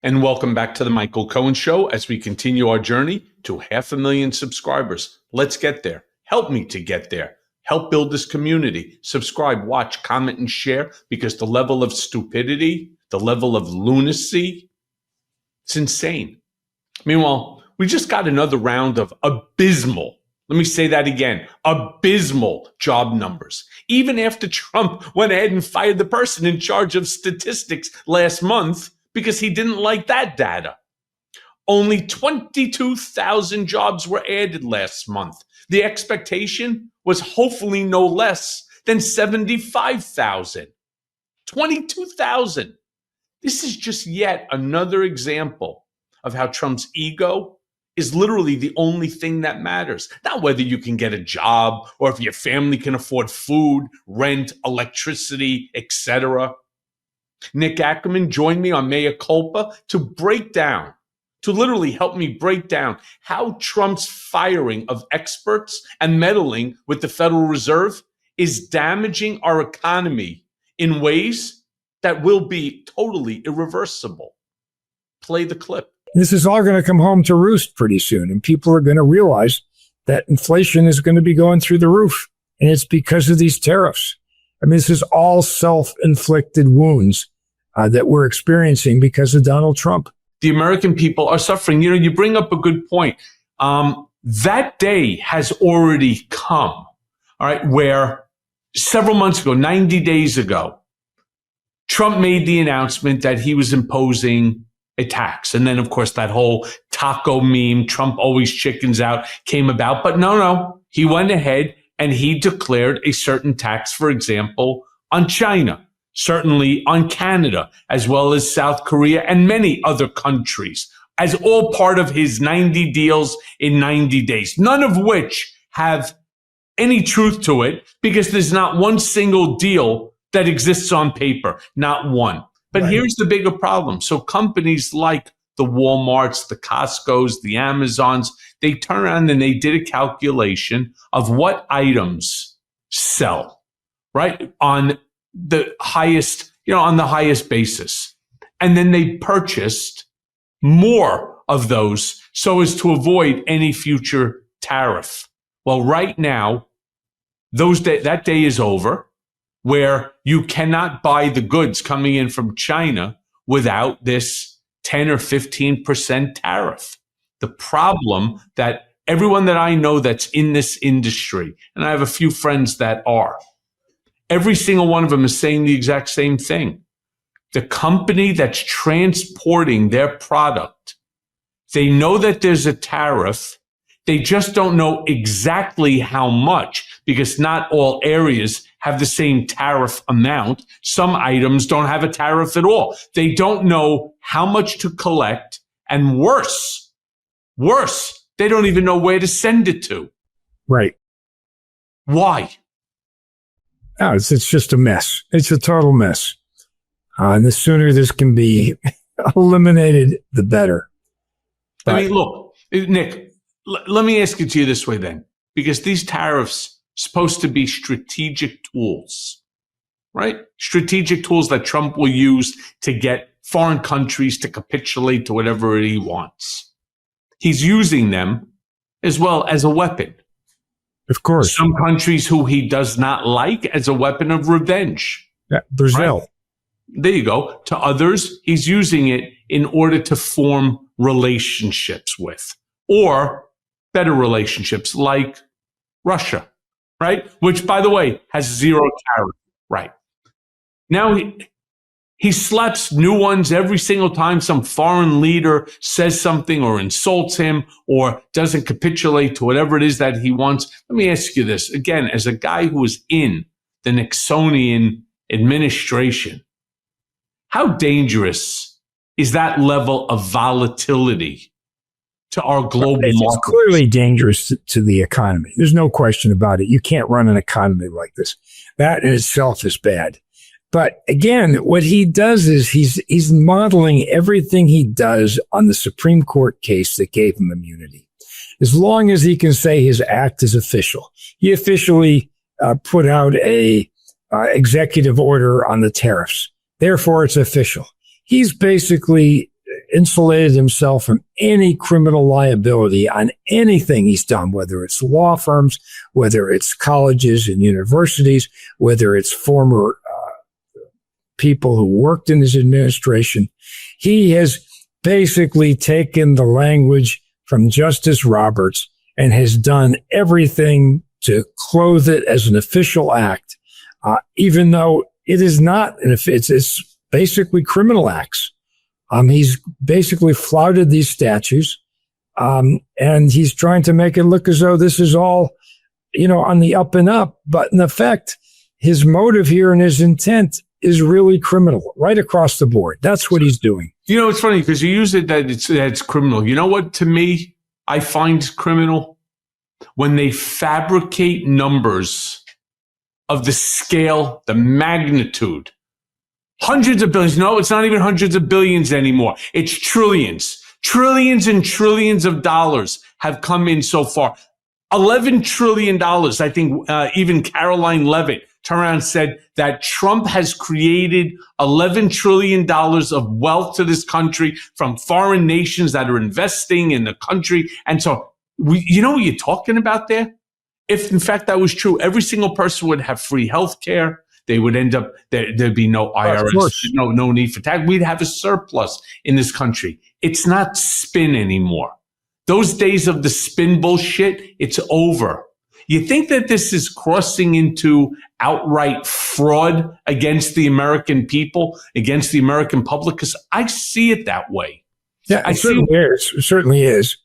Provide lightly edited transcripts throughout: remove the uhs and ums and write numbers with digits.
And welcome back to the Michael Cohen Show as we continue our journey to 500,000 subscribers. Let's get there. Help me to get there. Help build this community. Subscribe, watch, comment, and share, because the level of stupidity, the level of lunacy, it's insane. Meanwhile, we just got another round of abysmal, let me say that again, abysmal job numbers. Even after Trump went ahead and fired the person in charge of statistics last month because he didn't like that data. Only 22,000 jobs were added last month. The expectation was hopefully no less than 75,000. 22,000. This is just yet another example of how Trump's ego is literally the only thing that matters. Not whether you can get a job or if your family can afford food, rent, electricity, etc. Nick Akerman joined me on Mea Culpa to literally help me break down how Trump's firing of experts and meddling with the Federal Reserve is damaging our economy in ways that will be totally irreversible. Play the clip. This is all going to come home to roost pretty soon, and people are going to realize that inflation is going to be going through the roof, and it's because of these tariffs. I mean, this is all self-inflicted wounds that we're experiencing because of Donald Trump. The American people are suffering. You know, you bring up a good point. That day has already come, all right, where several months ago, 90 days ago, Trump made the announcement that he was imposing a tax. And then, of course, that whole taco meme, Trump always chickens out, came about. But no, he went ahead and he declared a certain tax, for example, on China, certainly on Canada, as well as South Korea and many other countries, as all part of his 90 deals in 90 days, none of which have any truth to it, because there's not one single deal that exists on paper, not one. But right. Here's the bigger problem. So companies like the Walmarts, the Costcos, the Amazons, they turn around and they did a calculation of what items sell, right, on the highest, on the highest basis. And then they purchased more of those so as to avoid any future tariff. Well, right now, that day is over, where you cannot buy the goods coming in from China without this 10 or 15% tariff. The problem that everyone that I know that's in this industry, and I have a few friends that are, every single one of them is saying the exact same thing. The company that's transporting their product, they know that there's a tariff. They just don't know exactly how much, because not all areas have the same tariff amount. Some items don't have a tariff at all. They don't know how much to collect, and worse, they don't even know where to send it to. Right. Why? No, it's just a mess. It's a total mess. And the sooner this can be eliminated, the better. But, I mean, look, Nick, let me ask it to you this way then, because these tariffs supposed to be strategic tools, right? Strategic tools that Trump will use to get foreign countries to capitulate to whatever he wants. He's using them as well as a weapon. Of course. Some countries who he does not like as a weapon of revenge. Yeah, Brazil. Right? There you go. To others, he's using it in order to form relationships with, or better relationships like Russia, right? Which, by the way, has zero tariff, right? Now he slaps new ones every single time some foreign leader says something or insults him or doesn't capitulate to whatever it is that he wants. Let me ask you this again, as a guy who was in the Nixonian administration, how dangerous is that level of volatility to our global market? It's clearly dangerous to the economy. There's no question about it. You can't run an economy like this. That in itself is bad. But again, what he does is he's modeling everything he does on the Supreme Court case that gave him immunity. As long as he can say his act is official. He officially put out a executive order on the tariffs. Therefore, it's official. He's basically insulated himself from any criminal liability on anything he's done, whether it's law firms, whether it's colleges and universities, whether it's former people who worked in his administration. He has basically taken the language from Justice Roberts and has done everything to clothe it as an official act, even though it is not. It's basically criminal acts. He's basically flouted these statutes, and he's trying to make it look as though this is all, on the up and up. But in effect, his motive here and his intent is really criminal right across the board. That's what he's doing. It's funny because you use it that it's criminal. You know what, to me, I find criminal? When they fabricate numbers of the scale, the magnitude. Hundreds of billions. No, it's not even hundreds of billions anymore. It's trillions. Trillions and trillions of dollars have come in so far. $11 trillion. I think even Caroline Levitt turned around and said that Trump has created $11 trillion of wealth to this country from foreign nations that are investing in the country. And so, you know what you're talking about there? If in fact that was true, every single person would have free health care. They would end up, there'd be no IRS, no need for tax. We'd have a surplus in this country. It's not spin anymore. Those days of the spin bullshit, it's over. You think that this is crossing into outright fraud against the American people, against the American public? Because I see it that way. Yeah, it certainly is.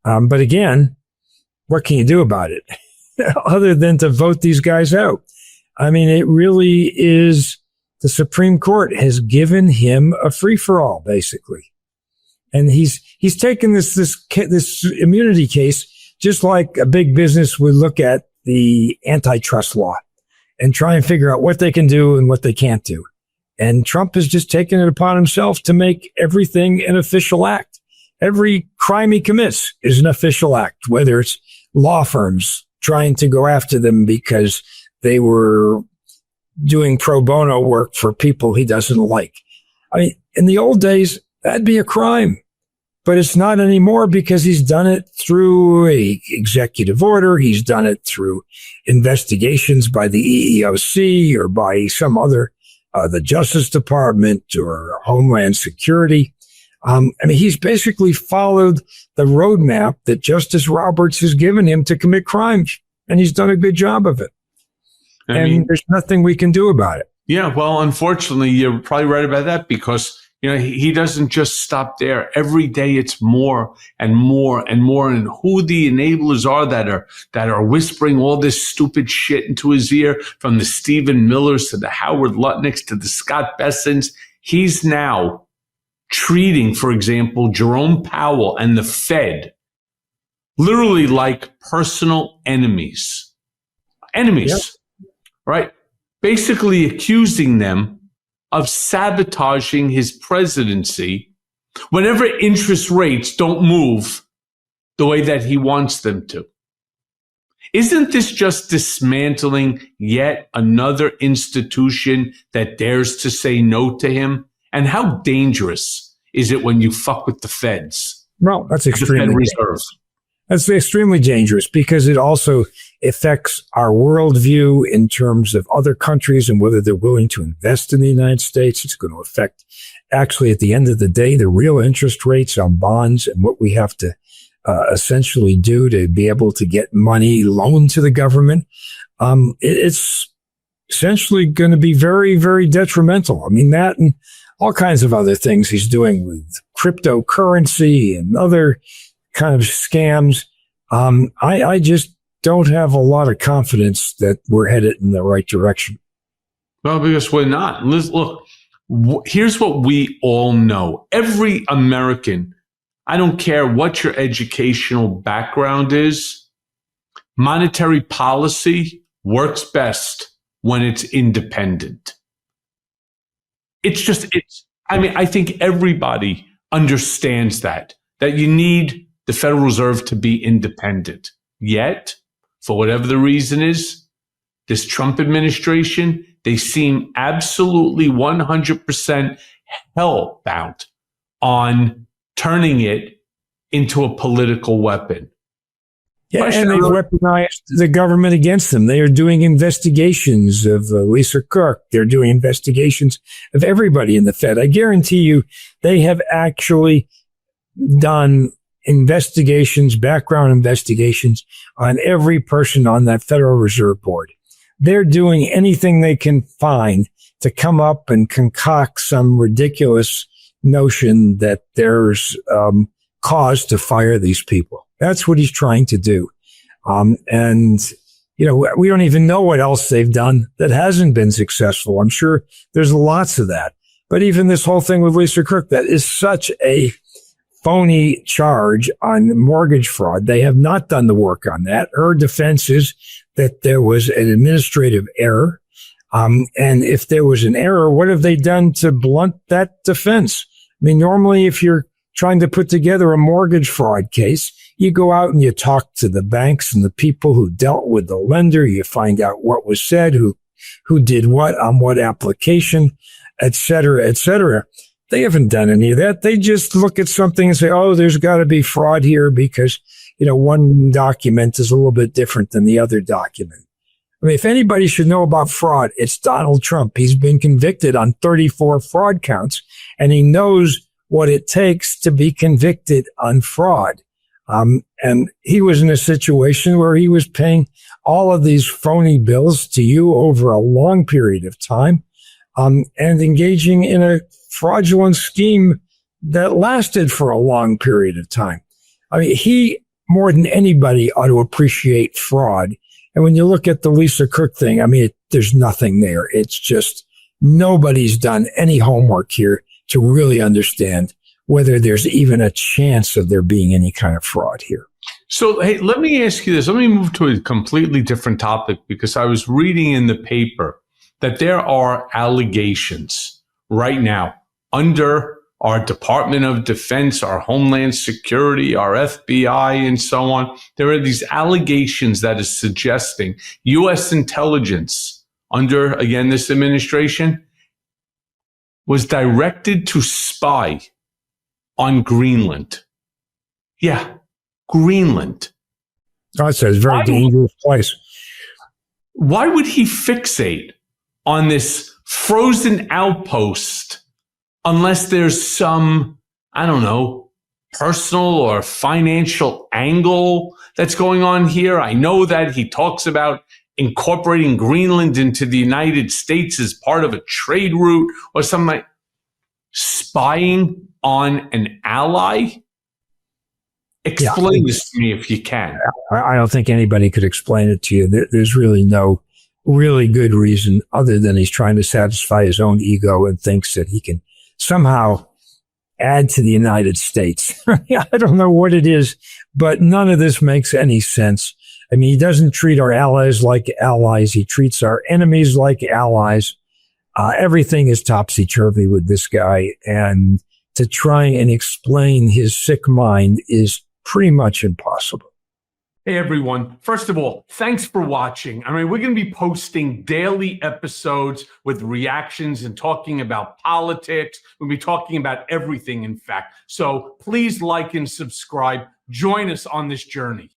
But again, what can you do about it other than to vote these guys out? I mean, it really is, the Supreme Court has given him a free-for-all, basically. And he's taken this immunity case just like a big business would look at the antitrust law and try and figure out what they can do and what they can't do. And Trump has just taken it upon himself to make everything an official act. Every crime he commits is an official act, whether it's law firms trying to go after them because they were doing pro bono work for people he doesn't like. I mean, in the old days, that'd be a crime, but it's not anymore because he's done it through a executive order. He's done it through investigations by the EEOC or by some other, the Justice Department or Homeland Security. I mean, he's basically followed the roadmap that Justice Roberts has given him to commit crimes, and he's done a good job of it. I mean, there's nothing we can do about it. Yeah, well, unfortunately, you're probably right about that because, he doesn't just stop there. Every day it's more and more and more. And who the enablers are that are whispering all this stupid shit into his ear, from the Stephen Millers to the Howard Lutnicks to the Scott Bessons. He's now treating, for example, Jerome Powell and the Fed literally like personal enemies. Yep. Right? Basically accusing them of sabotaging his presidency whenever interest rates don't move the way that he wants them to. Isn't this just dismantling yet another institution that dares to say no to him? And how dangerous is it when you fuck with the feds? Well, that's extremely dangerous. That's extremely dangerous because it also affects our worldview in terms of other countries and whether they're willing to invest in the United States. It's going to affect, actually, at the end of the day, the real interest rates on bonds and what we have to essentially do to be able to get money loaned to the government. It's essentially going to be very, very detrimental. I mean, that and all kinds of other things he's doing with cryptocurrency and other kind of scams. I just don't have a lot of confidence that we're headed in the right direction. Well, because we're not. Look, here's what we all know. Every American, I don't care what your educational background is, monetary policy works best when it's independent. I think everybody understands that you need the Federal Reserve to be independent. Yet, for whatever the reason is, this Trump administration, they seem absolutely 100% hell-bound on turning it into a political weapon. Yeah, and they've weaponized the government against them. They are doing investigations of Lisa Cook. They're doing investigations of everybody in the Fed. I guarantee you they have actually done investigations, background investigations on every person on that Federal Reserve Board. They're doing anything they can find to come up and concoct some ridiculous notion that there's cause to fire these people. That's what he's trying to do. And, you know, we don't even know what else they've done that hasn't been successful. I'm sure there's lots of that. But even this whole thing with Lisa Cook, that is such a phony charge on mortgage fraud. They have not done the work on that. Her defense is that there was an administrative error. And if there was an error, what have they done to blunt that defense? I mean, normally if you're trying to put together a mortgage fraud case, you go out and you talk to the banks and the people who dealt with the lender. You find out what was said, who did what on what application, et cetera, et cetera. They haven't done any of that. They just look at something and say, oh, there's got to be fraud here because, you know, one document is a little bit different than the other document. I mean, if anybody should know about fraud, it's Donald Trump. He's been convicted on 34 fraud counts, and he knows what it takes to be convicted on fraud. And he was in a situation where he was paying all of these phony bills to you over a long period of time, and engaging in a fraudulent scheme that lasted for a long period of time. I mean, he, more than anybody, ought to appreciate fraud. And when you look at the Lisa Cook thing, I mean, there's nothing there. It's just nobody's done any homework here to really understand whether there's even a chance of there being any kind of fraud here. So, hey, let me ask you this. Let me move to a completely different topic, because I was reading in the paper that there are allegations right now under our Department of Defense, our Homeland Security, our FBI, and so on. There are these allegations that is suggesting U.S. intelligence under, again, this administration was directed to spy on Greenland. Yeah, Greenland. Oh, it's a very dangerous place. Why would he fixate on this frozen outpost unless there's some, I don't know, personal or financial angle that's going on here? I know that he talks about incorporating Greenland into the United States as part of a trade route or something like spying on an ally. Explain this to me if you can. I don't think anybody could explain it to you. There's really no really good reason other than he's trying to satisfy his own ego and thinks that he can somehow add to the United States. I don't know what it is, but none of this makes any sense. I mean, he doesn't treat our allies like allies. He treats our enemies like allies. Everything is topsy-turvy with this guy. And to try and explain his sick mind is pretty much impossible. Hey, everyone. First of all, thanks for watching. I mean, we're going to be posting daily episodes with reactions and talking about politics. We'll be talking about everything, in fact. So please like and subscribe. Join us on this journey.